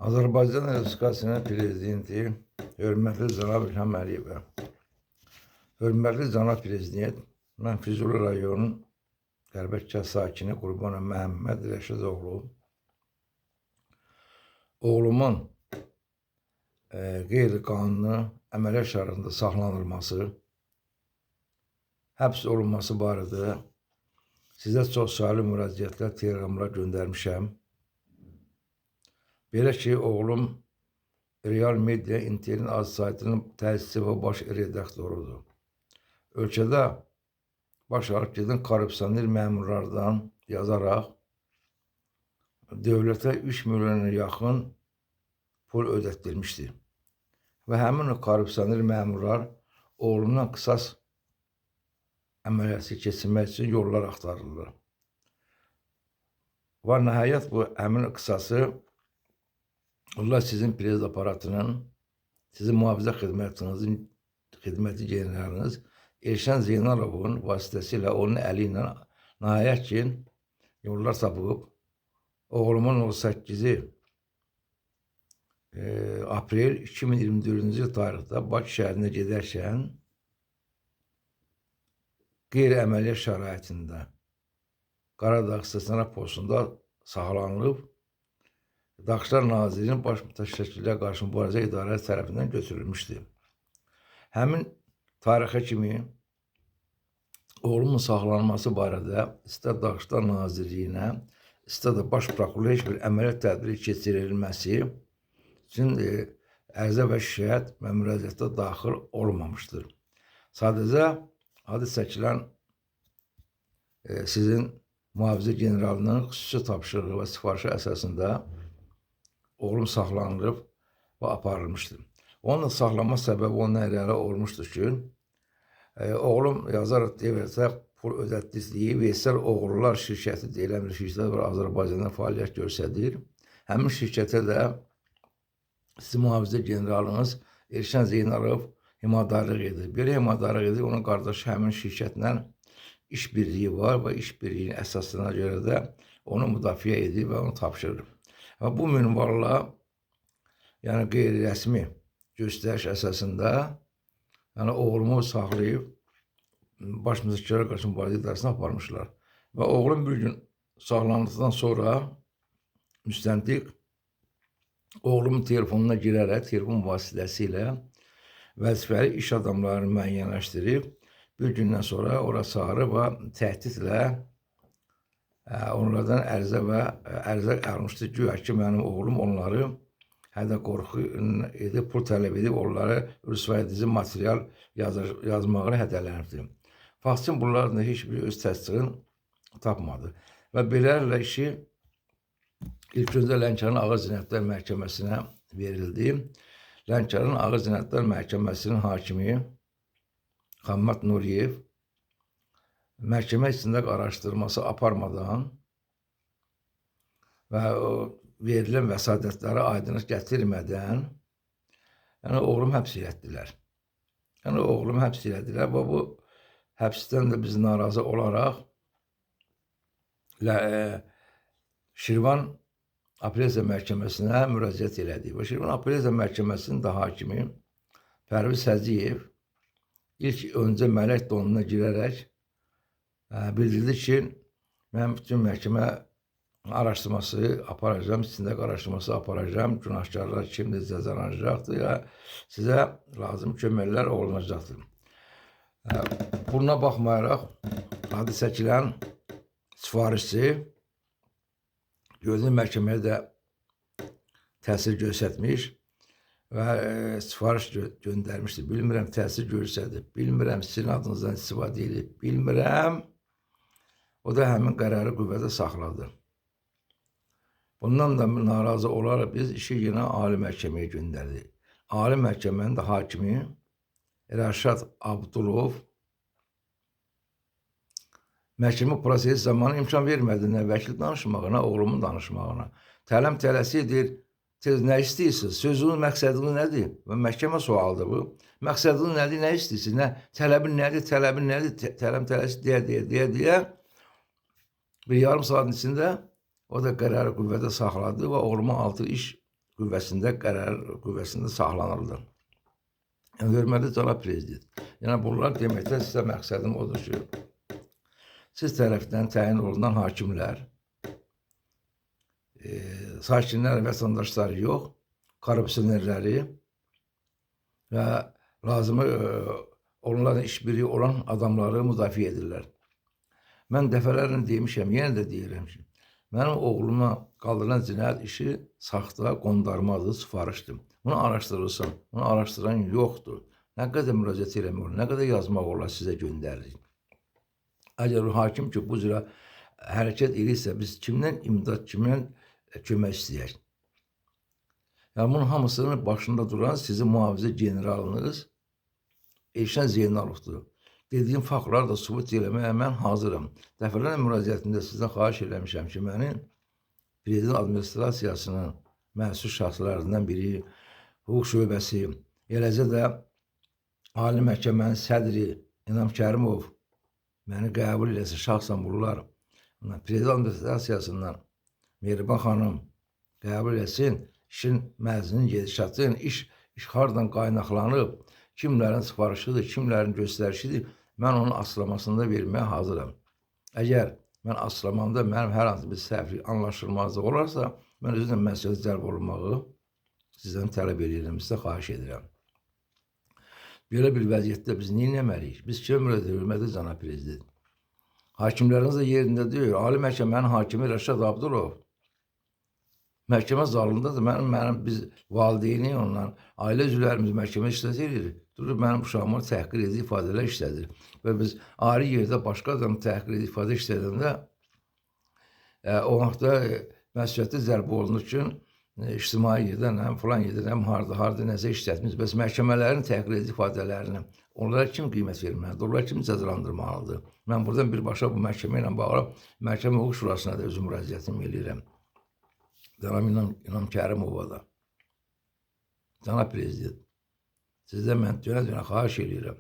Azərbaycan Respublikasının Prezidenti, hörmətli cənab İlham Əliyevə, hörmətli cənab Prezident, mən Füzuli rayonunun Qərbəkə sakini Qurbanov Məhəmməd Rəşidoğlu, oğlumun qeyri-qanuni əməliyyat şərtində saxlanılması, həbs olunması barədə sizə çoxsaylı müraciətlər, teleqramlar göndərmişəm. Belə ki, oğlum Real Media İnternet az saytının təsisçisi və baş redaktorudur. Ölkədə baş alıb gedən korrupsioner məmurlardan yazaraq dövlətə 3 milyona yaxın pul ödətdirmişdir. Və həmin o korrupsioner məmurlar oğlundan qisas əməliyyatı keçirmək üçün yollar axtarırlar. Və nəhayət bu həmin qisası onlar sizin prezid aparatının, sizin mühafizə xidməti generalınız Elşən Zeynalovun vasitəsilə onun əli ilə nəhayət ki yollar tapıb oğlumun 18 aprel 2024-cü tarixdə Bakı şəhərinə gedərkən qeyri-əməliyyat şəraitində Qaradağ İstihbarat postunda saxlanılıb, Daxçılar Nazirinin baş mütəşəkkillər qarşı mübarizə idarəsi tərəfindən götürülmüşdür. Həmin tarixə kimi oğlumun saxlanılması barədə istər Daxçılar Nazirliyinə, istər də baş prokurora heç bir əməliyyat tədbiri keçirilməsi üçün ərizə və şikayət və müraciətə daxil olmamışdır. Sadəcə adı çəkilən sizin mühafizə generalının xüsusi tapşırığı və sifarişi əsasında oğlum saxlanılıb və aparılmışdır. Onun saxlanma səbəbi ondan irəli olmuşdur ki, oğlum yazaraq devlətə pul ödətdirdiyi Veysel Oğullar şirkəti deyilən bir şirkət var, Azərbaycanda fəaliyyət göstərir. Həmin şirkətə də sizin mühafizə generalınız Elşən Zeynalov himadarlıq edir. Belə himadarlıq edir, onun qardaşı həmin şirkətlə iş birliyi var və iş birliyinin əsasına görə də onu müdafiə edir və onu tapşırır. Və bu minvalla, yəni qeyri-rəsmi göstəriş əsasında oğlumu saxlayıb baş müzakirələr qarşı mübarizə idarəsinə aparmışlar. Və oğlum bir gün saxlandıqdan sonra müstəntiq oğlumun telefonuna girərək, telefon vasitəsilə vəzifəli iş adamlarını müəyyənləşdirib, bir gündən sonra ora çağırıb və təhdidlə onlardan ərizə almışdı. Güya ki, mənim oğlum onları hədə qorxu edib, pul tələb edib, onları rüsvay edici material yazmağını hədələnibdir. Faktın bunların da heç bir öz təsdiqini tapmadı. Və beləliklə işi ilk öncə Lənkəran Ağır Cinayətlər Məhkəməsinə verildi. Lənkəran Ağır Cinayətlər Məhkəməsinin hakimi Xammad Nuriyev məhkəmə içində araşdırması aparmadan və verilən vəsadətləri aydınlıq gətirmədən oğlumu həbs elətdilər. Oğlumu həbs elətdilər və bu həbsdən də biz narazı olaraq Şirvan Apellyasiya Məhkəməsinə müraciət elədik. Və Şirvan Apellyasiya Məhkəməsinin də hakimi Pərviz Həziyev ilk öncə mələk donuna girərək bildirdi ki, mən bütün məhkəmə araşdırması aparacağım, istintaq araşdırması aparacağım, günahkarlar kimdir, cəzalanacaqdır ya sizə lazım köməklər olunacaqdır. Buna baxmayaraq, adı çəkilən sifarişçi gözünü məhkəməyə də təsir göstərmiş və sifariş göndərmişdir. Bilmirəm, təsir göstərdi, bilmirəm, sizin adınızdan istifadə edib, bilmirəm. O da həmin qərarı qüvvədə saxladı. Bundan da narazı olaraq biz işi yenə Ali Məhkəməyə göndərdik. Ali Məhkəmənin də hakimi Rəşad Abdulov məhkəmə prosesi zamanı imkan vermədi nə vəkil danışmağına, oğlumun danışmağına. Tələm-tələsidir, tez nə istəyirsiniz? Sözünün məqsədini nədir? Və məhkəmə sualıdır bu. Məqsədini nədir, nə istəyirsiniz? Tələbin nədir, tələm-tələsi deyə bir yarım saat içində o da qərarı qüvvədə saxladı və oğluma 6 iş qüvvəsində, qərar qüvvəsində saxlanıldı. Yəni, hörmətli cənab prezident, yəni bunlar deməkdə sizə məqsədim odur ki, siz tərəfindən təyin olunan hakimlər, sakinlər, vətəndaşları yox, korrupsionerləri və lazımı onlarla işbirliği olan adamları müdafiə edirlər. Mən dəfələrlə demişəm, yenə də deyirəm ki, mənim oğluma qaldırılan cinayət işi saxta, qondarmadır, sifarişdir. Bunu araşdırılsın. Bunu araşdıran yoxdur. Nə qədər müraciət eləmək olar, nə qədər yazmaq olar sizə göndəririk. Əgər o hakim ki, bu cürə hərəkət edirsə, biz kimdən imdad, kimdən kömək istəyək? Yəni, bunun hamısının başında duran sizin mühafizə generalınız Elşən Zeynalovdur. Dediyim faktları da sübut eləməyə mən hazıram. Dəfələrlə müraciətimdə sizdən xahiş eləmişəm ki, mənim prezident administrasiyasının məsul şəxslərindən biri, hüquq şöbəsi, eləcə də Ali Məhkəmənin sədri İnam Kərimov məni qəbul eləsə, şəxsən bunlar prezident administrasiyasından Mehriban xanım qəbul etsin, işin məzinin gedişatın, iş hardan qaynaqlanıb, kimlərin sifarişidir, kimlərin göstərişidir, mən onun asılamasını da verməyə hazıram. Əgər mən asılamamda mənim hər hansı bir səhvlik, anlaşılmazlıq olarsa, mən özümlə məsuliyyətə cəlb olunmağı sizdən tələb edirəm, sizə xahiş edirəm. Belə bir vəziyyətdə biz nə etməliyik? Biz kimə müraciət edirik, hörmətli cənab prezident? Hakimləriniz də yerində deyil. Ali Məhkəmənin hakimi Rəşad Abdulov məhkəmə zalındadır. Biz valideyni ondan, ailə üzvlərimiz məhkəmə işlət edirik. Durur, mənim uşağımı təhqir edici ifadələr işlədir. Və biz ayrı yerdə başqa adam təhqir edici ifadə işlədəndə o vaxtda məsuliyyətli zərb olunur ki, ictimai yerdən, həm filan yerdən, həm harda nəsə işlətmiş. Bəs məhkəmələrin təhqir edici ifadələrini onlara kim qiymət verməlidir? Onlara kim cəzalandırmalıdır? Mən buradan birbaşa bu məhkəmə ilə bağlı Məhkəmə Hüquq Şurasına da özüm müraciətimi eləyirəm. Cənab İnam Kərimova da. Cənab prezident, sizdən mən dönə-dönə xahiş edirəm.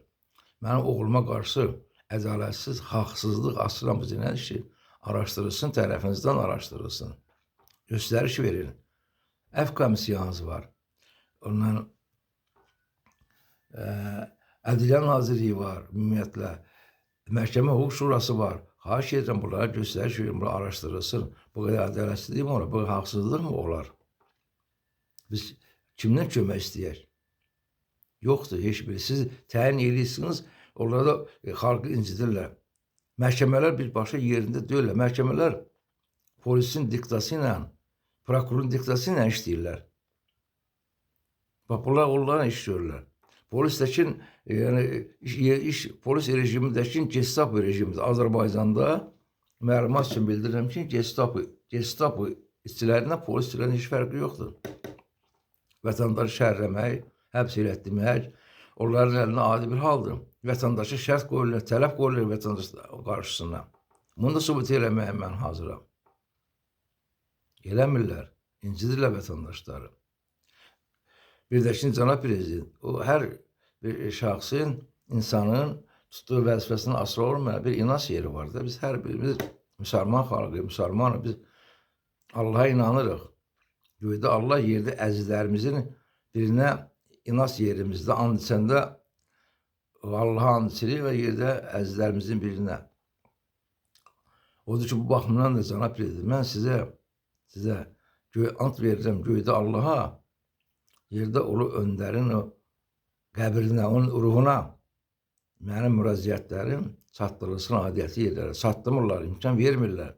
Mənim oğluma qarşı ədalətsiz, haqsızlıq asılan bu cinayət işi araşdırılsın, tərəfinizdən araşdırılsın. Göstəriş verin. Əfv komissiyanız var. Ondan Ədliyyə Nazirliyi var, ümumiyyətlə. Məhkəmə Hüquq Şurası var. Xahiş edirəm, bunlara göstəriş verin, bunlar araşdırılsın. Bu qədər ədalətsizlik mi olar, bu qədər haqsızlıq mı olar? Biz kimdən kömək istəyək? Yoxdur, heç biri. Siz təyin edirsiniz, onlara da xalqı incidirlər. Məhkəmələr birbaşa yerində deyirlər. Məhkəmələr polisin diktası ilə, prokurorun diktası ilə işləyirlər. Bax, bunlar onlarla iş görürlər. Polisdəkin, yəni polis rejimindəkin Gestapo rejimidir. Azərbaycanda məlumat üçün bildirirəm ki, Gestapo işçilərindən polis işçilərinin heç fərqi yoxdur. Vətəndaşı şərləmək, həbs elətdirmək, onların əlinə adi bir haldır. Vətəndaşı şərt qoyurlar, tələb qoyurlar vətəndaş qarşısına. Bunu da sübut eləməyə mən hazıram. Eləmirlər, incidirlər vətəndaşları. Bir də şimdi cənab prezident, o hər bir şəxsin, insanın tutduğu vəzifəsindən asılı olmayan bir inanç yeri var da. Biz hər birimiz müsəlman xalqı, müsəlmanıq, biz Allah'a inanırıq. Göydə Allah yerdə əzizlərimizin birinə inanç yerimizdə and içəndə Allah'a and içirik və yerdə əzizlərimizin birinə. Odur ki, bu baxımdan da cənab prezident, mən sizə and verirəm göydə Allah'a, yerdə ulu öndərin o qəbrinə, onun ruhuna mənim müraciətlərim çatdırılsın adiyyəti yerlərə. Çatdırmırlar, imkan vermirlər.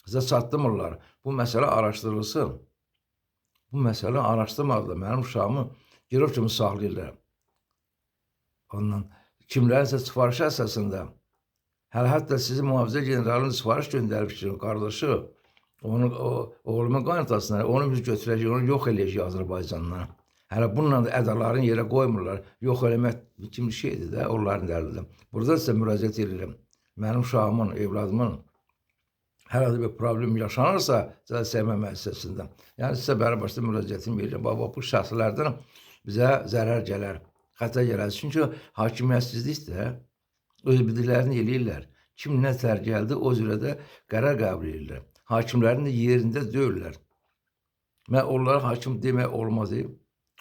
Sizə çatdırmırlar. Bu məsələ araşdırılsın. Bu məsələ araşdırmadılar. Mənim uşağımı girov kimi saxlayırlar. Ondan kimlərinsə sifarişi əsasında, hətta sizin mühafizə generalının sifariş göndərib ki, qardaşı, oğlumun qaynatasına, onu biz götürəcək, onu yox eləyəcək Azərbaycandan. Hələ bununla da ədaların yerə qoymurlar. Yox eləmək kimi şeydir də, onların dərdidir. Burada sizə müraciət edirəm. Mənim uşağımın, evladımın hər adı bir problem yaşanırsa, cəza səhmə müəssisəsində. Yəni sizə bəri başda müraciətimi edirəm. Baba, bu şəxslərdən bizə zərər gələr, xətə gələr. Çünki hakimiyyətsizlik də öz bildiklərini eləyirlər. Kim nə tər gəldi, o cürə də qərar qəbul edirlər. Hakimlərin də yerində deyirlər. Mən onlara hakim demək olmaz.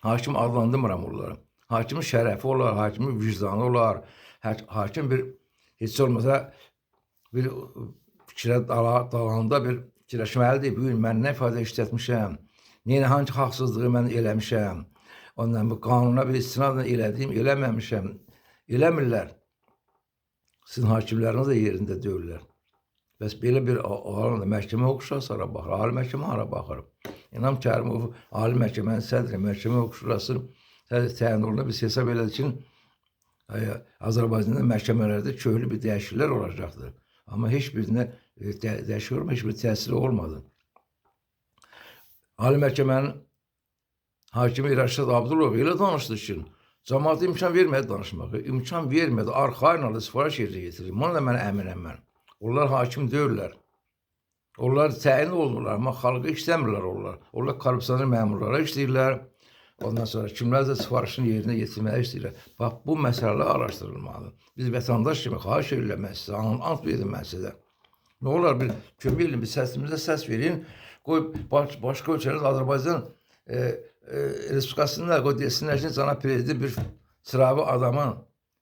Hakim adlandırmıram onları. Hakimin şərəfi olar, hakimin vicdanı olar. Hakim bir heç olmasa bir fikrə dalanda bir fikirləşməlidir. Bu gün mən nə ifadə işlətmişəm, hangi haqsızlığı mən eləmişəm, ondan bu qanuna bir istinadla elədiyim, eləməmişəm. Eləmirlər. Sizin hakimləriniz də yerində deyirlər. Bəs belə bir halında məhkəmə oxuşası hara baxır, ali məhkəmə hara baxır. İnam Kərimov ali məhkəmənin sədri, məhkəmə oxuşası təyin olunur. Biz hesab elədik ki, Azərbaycanda məhkəmələrdə köklü bir dəyişikliklər olacaqdır. Amma heç birinə dəyişiklik olmadı, heç bir təsiri olmadı. Ali məhkəmənin hakimi İrəşad Abdulov elə danışdı ki, cəmaata imkan vermədi danışmağa, imkan vermədi, arxayın halda sifariş yerinə yetirir. Buna da mən əminəm mən. Onlar hakim deyirlər. Onlar təyin olunurlar, amma xalqı işləmirlər onlar. Onlar korrupsiyalı məmurlara işləyirlər. Ondan sonra kimlər də sifarişin yerinə yetirməyə istəyirlər. Bax, bu məsələlər araşdırılmalıdır. Biz vətəndaş kimi xahiş edirlər mən sizə, ant verin mən sizə. Nə olar bir kömək edin, bir səsimizə səs verin. Qoy başqa ölkələrdə Azərbaycan Respublikasında qoy desinlər ki, cənab prezident bir sıravi adamın,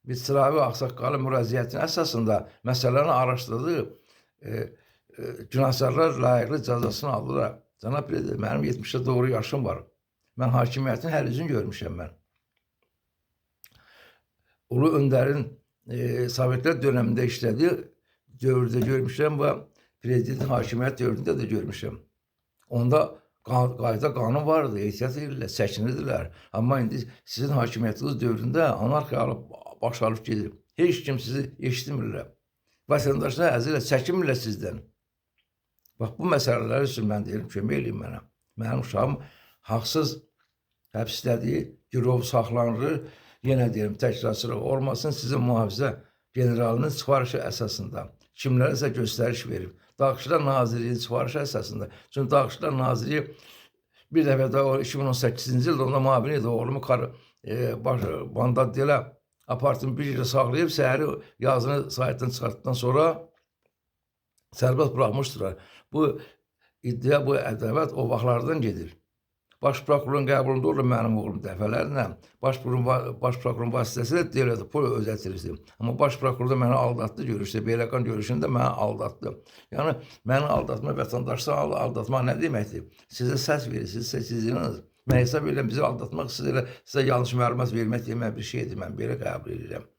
bir sıravi ağsaqqalı müraciətinin əsasında məsələni araşdırdığı günahkarlar layiqli cəzasını alırlar. Cənab prezident, mənim 70'ə doğru yaşım var. Mən hakimiyyətin hər üzünü görmüşəm mən. Ulu Öndərin Sovetlər dövründə işlədiyi dövrdə görmüşəm və prezidentin hakimiyyət dövründə də görmüşəm. Onda qayda qanun vardı, ehtiyat edirlər, çəkinirdilər. Amma indi sizin hakimiyyətiniz dövründə anarxiya alıb baş alıb gedir. Heç kim sizi eşitmirlər. Vətəndaşlar əzilə çəkinmirlər sizdən. Bax, bu məsələlər üçün mən deyirəm, kömək edin mənə. Mənim uşağım haqsız həbslədiyi girov saxlanılır. Yenə deyirəm, təkrarçılıq olmasın, sizin mühafizə generalının sifarişi əsasında kimlərəsə göstəriş verib. Daxillər Nazirliyin sifarişi əsasında. Çünki Daxillər Nazirliyi bir dəfə də 2018-ci ildə onda müavini idi, oğlumu bandad deyə apartını bir gecə saxlayıb, səhəri yazını saytdan çıxartdıktan sonra sərbəst bıraxmışdılar. Bu iddia, bu ədəvət o vaxtlardan gedir. Baş prokurorun qəbulunda olur mənim oğlum dəfələrlə. Baş prokurorun vasitəsilə deyirlər, pul ödətilirdi. Amma baş prokuror da məni aldatdı görüşdə, Beyləqan görüşündə məni aldatdı. Yəni, məni aldatma, vətəndaşlar aldatma nə deməkdir? Sizə səs verir, siziniz. Mən hesab edirəm, bizi aldatmaq, sizə yanlış məlumat vermək demə bir şeydir, mən belə qəbul edirəm.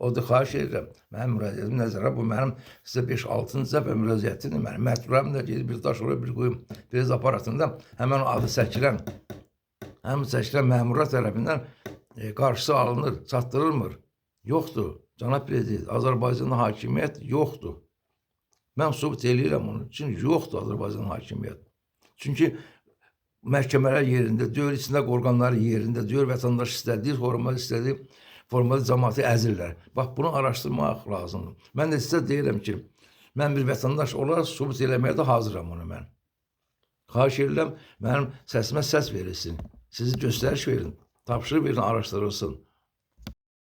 O da xahiş edirəm, mənim müraciətim nəzərə, bu mənim sizə 5-6-cı dəfə müraciətimdir, mənim məktublarım da gedir, bir daş olur, bir qoyum, priz aparatında həmən adı çəkilən, məmurlar tərəfindən qarşısı alınır, çatdırılmır. Yoxdur, cənab prezident, Azərbaycanda hakimiyyət yoxdur. Mən sübut eləyirəm onu, çünki yoxdur Azərbaycanda hakimiyyət. Çünki məhkəmələr yerində deyil, içində qorqanları yerində deyil, vətəndaş istədiyi, formal istədiyi, formal cəmaatı əzirlər. Bax, bunu araşdırmaq lazımdır. Mən də sizə deyirəm ki, mən bir vətəndaş olaraq sübut eləməyə də hazıram onu mən. Xahiş edirəm, mənim səsimə səs verilsin. Sizi göstəriş verin, tapşırıq verin, araşdırılsın.